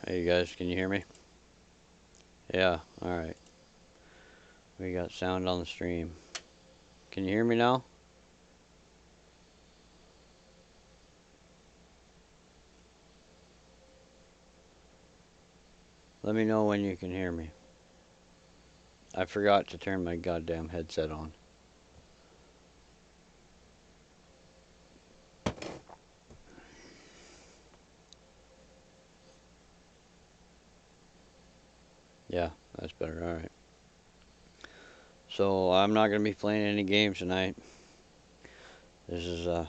Hey you guys, can you hear me? Yeah, alright. We got sound on the stream. Can you hear me now? Let me know when you can hear me. I forgot to turn my goddamn headset on. Yeah, that's better, alright. So, I'm not gonna be playing any games tonight. This is, I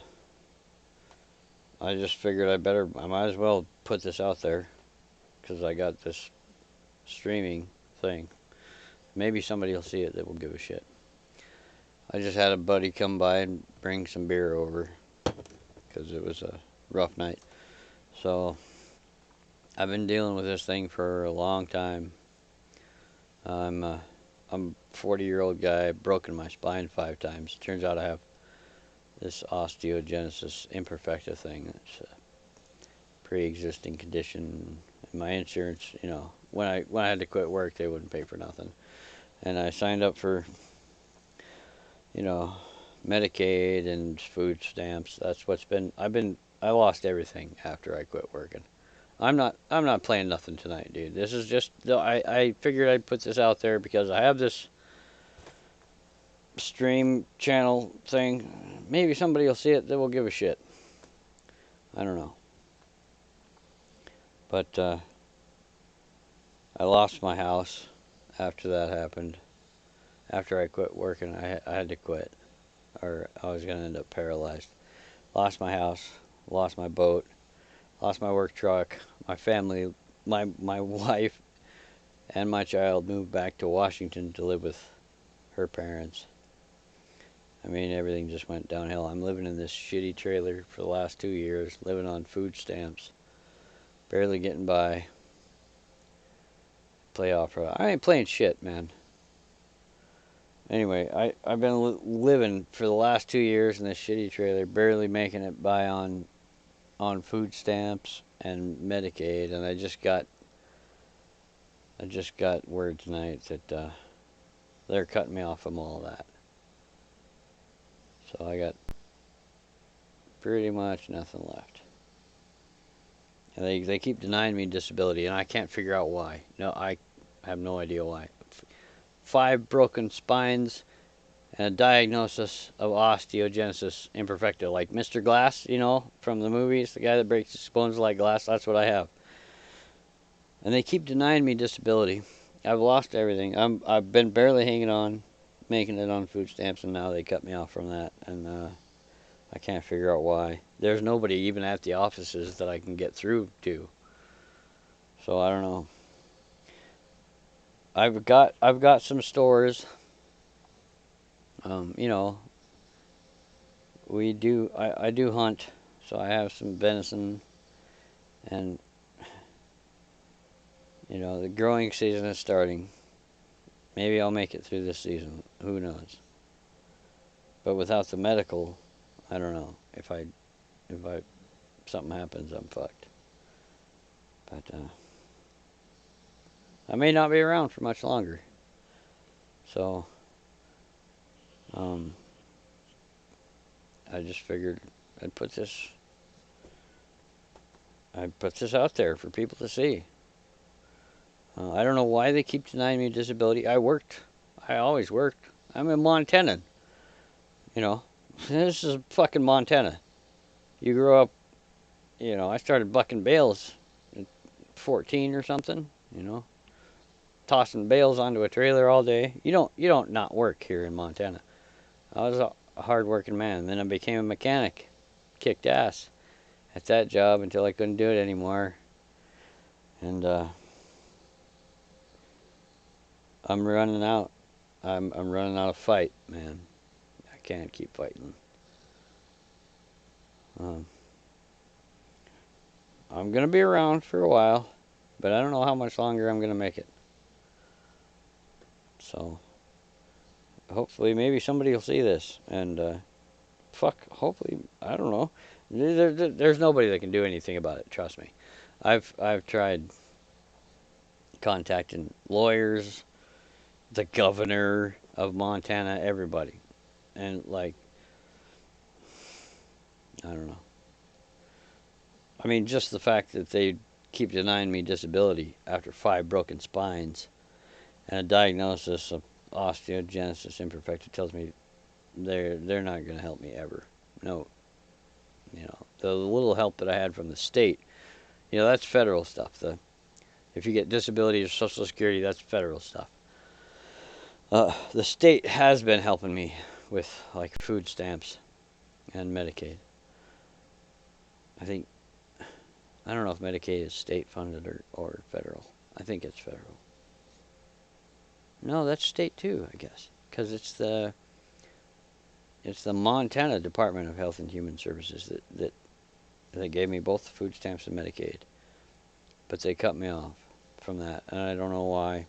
just figured I might as well put this out there. Because I got this streaming thing. Maybe somebody will see it that will give a shit. I just had a buddy come by and bring some beer over. Because it was a rough night. So, I've been dealing with this thing for a long time. I'm a 40-year-old guy, broken my spine 5 times. Turns out I have this osteogenesis imperfecta thing. It's a pre-existing condition. And my insurance, when I had to quit work, they wouldn't pay for nothing. And I signed up for, you know, Medicaid and food stamps. That's what's been. I lost everything after I quit working. I'm not playing nothing tonight, dude. This is just I figured I'd put this out there because I have this stream channel thing. Maybe somebody will see it that will give a shit. I don't know. But I lost my house after that happened. After I quit working, I had to quit, or I was gonna end up paralyzed. Lost my house, lost my boat, lost my work truck, my family, my wife, and my child moved back to Washington to live with her parents. I mean, everything just went downhill. I'm living in this shitty trailer for the last 2 years, living on food stamps, barely getting by. Play opera. I ain't playing shit, man. Anyway, I've been living for the last 2 years in this shitty trailer, barely making it by on food stamps and Medicaid, and I just got word tonight that they're cutting me off from all that. So I got pretty much nothing left. And they keep denying me disability, and I can't figure out why. No, I have no idea why. 5 broken spines and a diagnosis of osteogenesis imperfecta, like Mr. Glass, from the movies, the guy that breaks his bones like glass. That's what I have. And they keep denying me disability. I've lost everything. I've been barely hanging on, making it on food stamps, and now they cut me off from that. And I can't figure out why. There's nobody even at the offices that I can get through to. So I don't know. I've got some stores. You know, I do hunt, so I have some venison, and the growing season is starting. Maybe I'll make it through this season. Who knows? But without the medical, I don't know. If something happens, I'm fucked. But I may not be around for much longer. So um, I just figured I'd put this out there for people to see. I don't know why they keep denying me disability. I worked. I always worked. I'm in Montana. You know, this is fucking Montana. You grow up. I started bucking bales at 14 or something. Tossing bales onto a trailer all day. You don't not work here in Montana. I was a hard-working man. Then I became a mechanic. Kicked ass at that job until I couldn't do it anymore. And I'm running out. I'm running out of fight, man. I can't keep fighting. Um, I'm gonna be around for a while, but I don't know how much longer I'm gonna make it. So hopefully, maybe somebody will see this and hopefully, I don't know. There's nobody that can do anything about it. Trust me. I've tried contacting lawyers, the governor of Montana, everybody. And, like, I don't know. I mean, just the fact that they keep denying me disability after 5 broken spines and a diagnosis of osteogenesis imperfecta tells me they're not going to help me ever. No, the little help that I had from the state, that's federal stuff. If you get disability or Social Security, that's federal stuff. The state has been helping me with like food stamps and Medicaid. I don't know if Medicaid is state funded or federal. I think it's federal. No, that's state too, I guess, because it's the Montana Department of Health and Human Services that gave me both food stamps and Medicaid, but they cut me off from that, and I don't know why.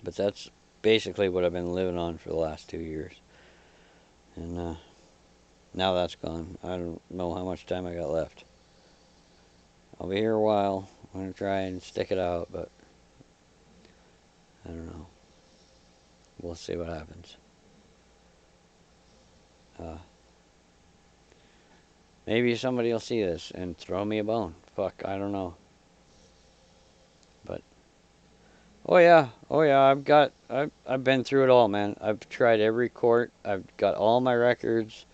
But that's basically what I've been living on for the last 2 years, and now that's gone. I don't know how much time I got left. I'll be here a while. I'm going to try and stick it out, but I don't know. We'll see what happens. Maybe somebody will see this and throw me a bone. Fuck, I don't know. But oh yeah, I've been through it all, man. I've tried every court. I've got all my records.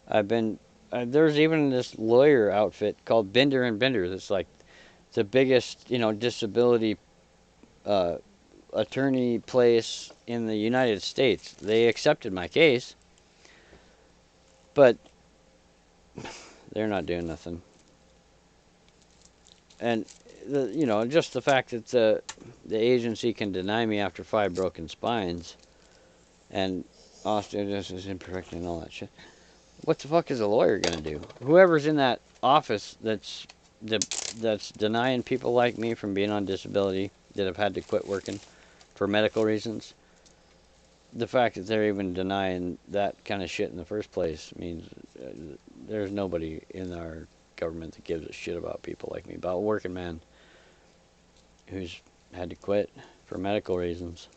There's even this lawyer outfit called Binder and Binder that's like the biggest, disability attorney place in the United States. They accepted my case, but they're not doing nothing. And just the fact that the agency can deny me after 5 broken spines and osteogenesis imperfecta and all that shit. What the fuck is a lawyer gonna do? Whoever's in that office that's denying people like me from being on disability that have had to quit working for medical reasons, the fact that they're even denying that kind of shit in the first place means there's nobody in our government that gives a shit about people like me, about a working man who's had to quit for medical reasons.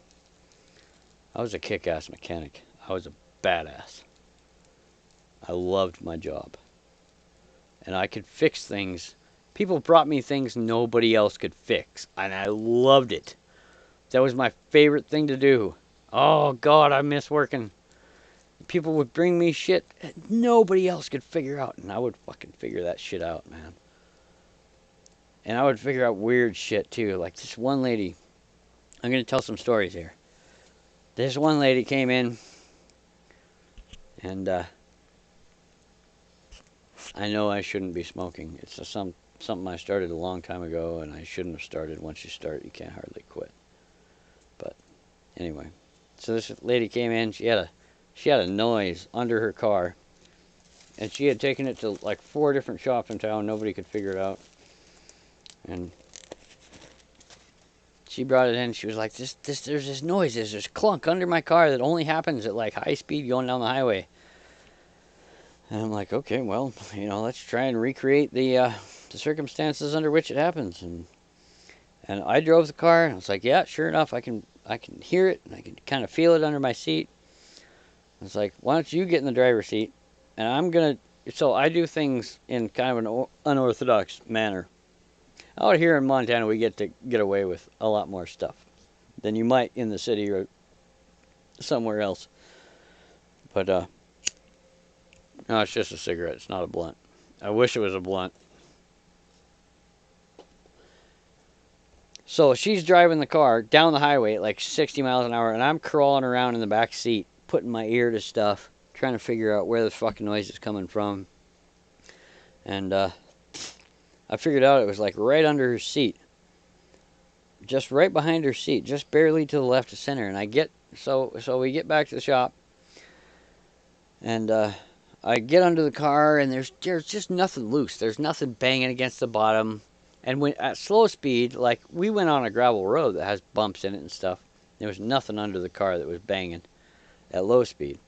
I was a kick-ass mechanic. I was a badass. I loved my job. And I could fix things. People brought me things nobody else could fix. And I loved it. That was my favorite thing to do. Oh, God, I miss working. People would bring me shit that nobody else could figure out. And I would fucking figure that shit out, man. And I would figure out weird shit, too. Like this one lady. I'm going to tell some stories here. This one lady came in. And, I know I shouldn't be smoking. It's something I started a long time ago, and I shouldn't have started. Once you start, you can't hardly quit. But anyway, so this lady came in. She had a noise under her car, and she had taken it to like 4 different shops in town. Nobody could figure it out, and she brought it in. She was like, "There's this noise. There's this clunk under my car that only happens at like high speed going down the highway." And I'm like, okay, well, let's try and recreate the circumstances under which it happens. And I drove the car, and I was like, yeah, sure enough, I can hear it, and I can kind of feel it under my seat. I was like, why don't you get in the driver's seat, and so I do things in kind of an unorthodox manner. Out here in Montana, we get to get away with a lot more stuff than you might in the city or somewhere else. But, no, it's just a cigarette. It's not a blunt. I wish it was a blunt. So she's driving the car down the highway at like 60 miles an hour, and I'm crawling around in the back seat, putting my ear to stuff, trying to figure out where the fucking noise is coming from. And I figured out it was like right under her seat. Just right behind her seat, just barely to the left of center. And so we get back to the shop, and I get under the car, and there's just nothing loose. There's nothing banging against the bottom. And when at slow speed, like we went on a gravel road that has bumps in it and stuff, there was nothing under the car that was banging at low speed.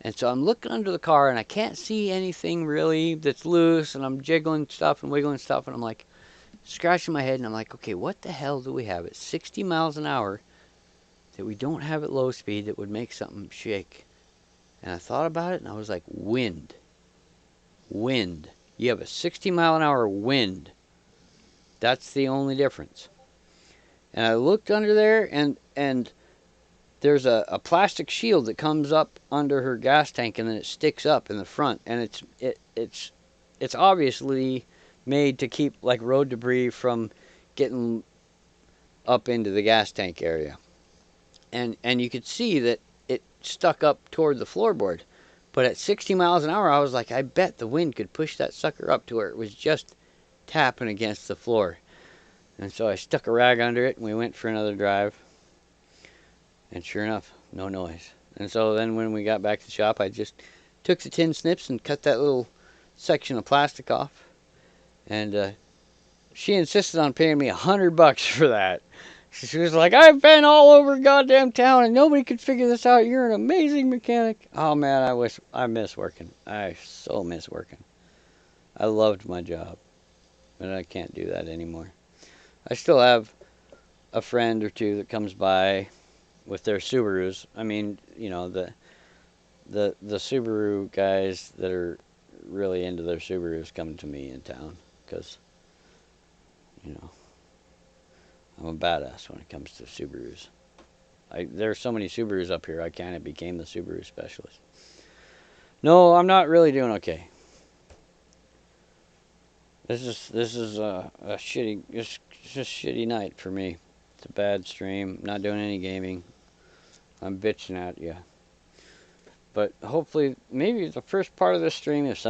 And so I'm looking under the car, and I can't see anything really that's loose, and I'm jiggling stuff and wiggling stuff, and I'm like, scratching my head, and I'm like, okay, what the hell do we have at 60 miles an hour that we don't have at low speed that would make something shake? And I thought about it, and I was like, wind. Wind. You have a 60-mile-an-hour wind. That's the only difference. And I looked under there, and there's a plastic shield that comes up under her gas tank, and then it sticks up in the front, and it's obviously made to keep like road debris from getting up into the gas tank area. And you could see that it stuck up toward the floorboard. But at 60 miles an hour, I was like, I bet the wind could push that sucker up to where it was just tapping against the floor. And so I stuck a rag under it, and we went for another drive. And sure enough, no noise. And so then when we got back to the shop, I just took the tin snips and cut that little section of plastic off. And she insisted on paying me $100 for that. She was like, I've been all over goddamn town and nobody could figure this out. You're an amazing mechanic. Oh man, I miss working. I so miss working. I loved my job, but I can't do that anymore. I still have a friend or two that comes by with their Subarus. I mean, you know, the Subaru guys that are really into their Subarus come to me in town because, you know, I'm a badass when it comes to Subarus. There are so many Subarus up here, I kind of became the Subaru specialist. No, I'm not really doing okay. This is a shitty, just shitty night for me. It's a bad stream. Not doing any gaming. I'm bitching at you. But hopefully, maybe the first part of this stream, if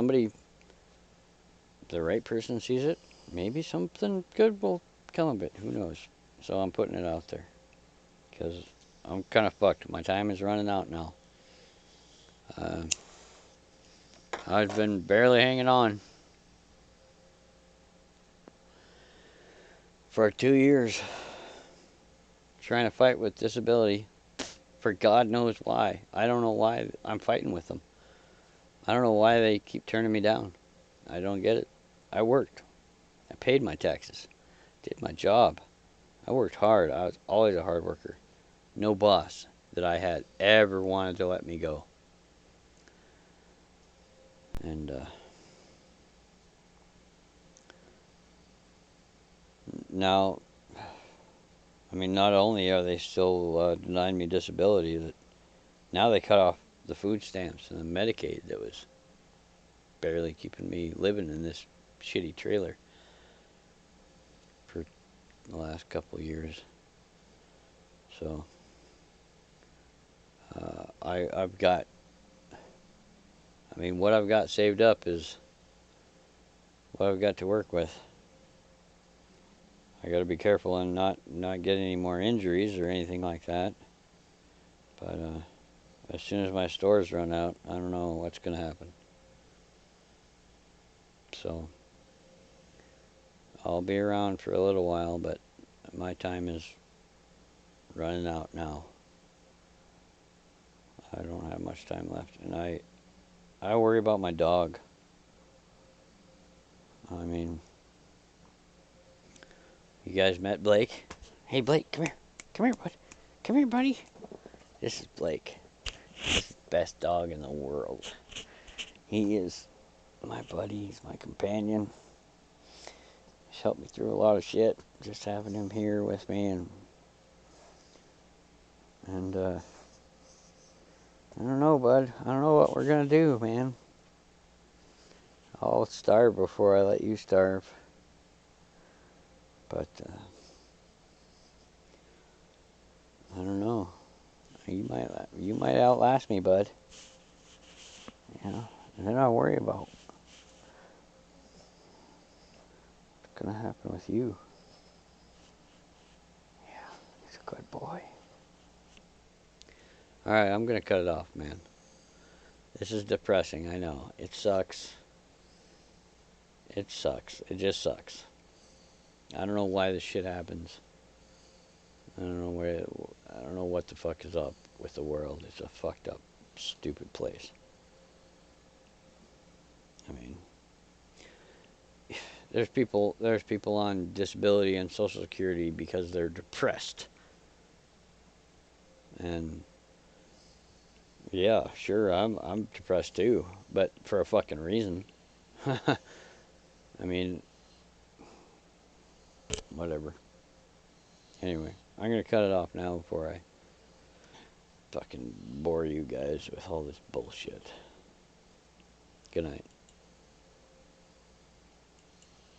the right person sees it, maybe something good will come of it. Who knows? So I'm putting it out there. Because I'm kind of fucked. My time is running out now. I've been barely hanging on for 2 years. Trying to fight with disability. For God knows why. I don't know why I'm fighting with them. I don't know why they keep turning me down. I don't get it. I worked. I paid my taxes. Did my job. I worked hard. I was always a hard worker. No boss that I had ever wanted to let me go. And now, I mean, not only are they still denying me disability, that now they cut off the food stamps and the Medicaid that was barely keeping me living in this shitty trailer for the last couple of years. So I've got, I mean, what I've got saved up is what I've got to work with. I got to be careful and not get any more injuries or anything like that. But as soon as my stores run out, I don't know what's going to happen. So I'll be around for a little while, but my time is running out now. I don't have much time left, and I worry about my dog. I mean, you guys met Blake? Hey Blake, come here. Come here, bud. Come here, buddy. This is Blake. He's the best dog in the world. He is my buddy. He's my companion. He's helped me through a lot of shit. Just having him here with me, and I don't know, bud. I don't know what we're gonna do, man. I'll starve before I let you starve. But I don't know. You might outlast me, bud. You know, and then I'll worry about what's gonna happen with you. Yeah, he's a good boy. All right, I'm gonna cut it off, man. This is depressing. I know. It sucks. It sucks. It just sucks. I don't know why this shit happens. I don't know what the fuck is up with the world. It's a fucked up, stupid place. I mean, There's people on disability and social security because they're depressed. And yeah, sure, I'm depressed too, but for a fucking reason. I mean, whatever. Anyway, I'm gonna cut it off now before I fucking bore you guys with all this bullshit. Good night.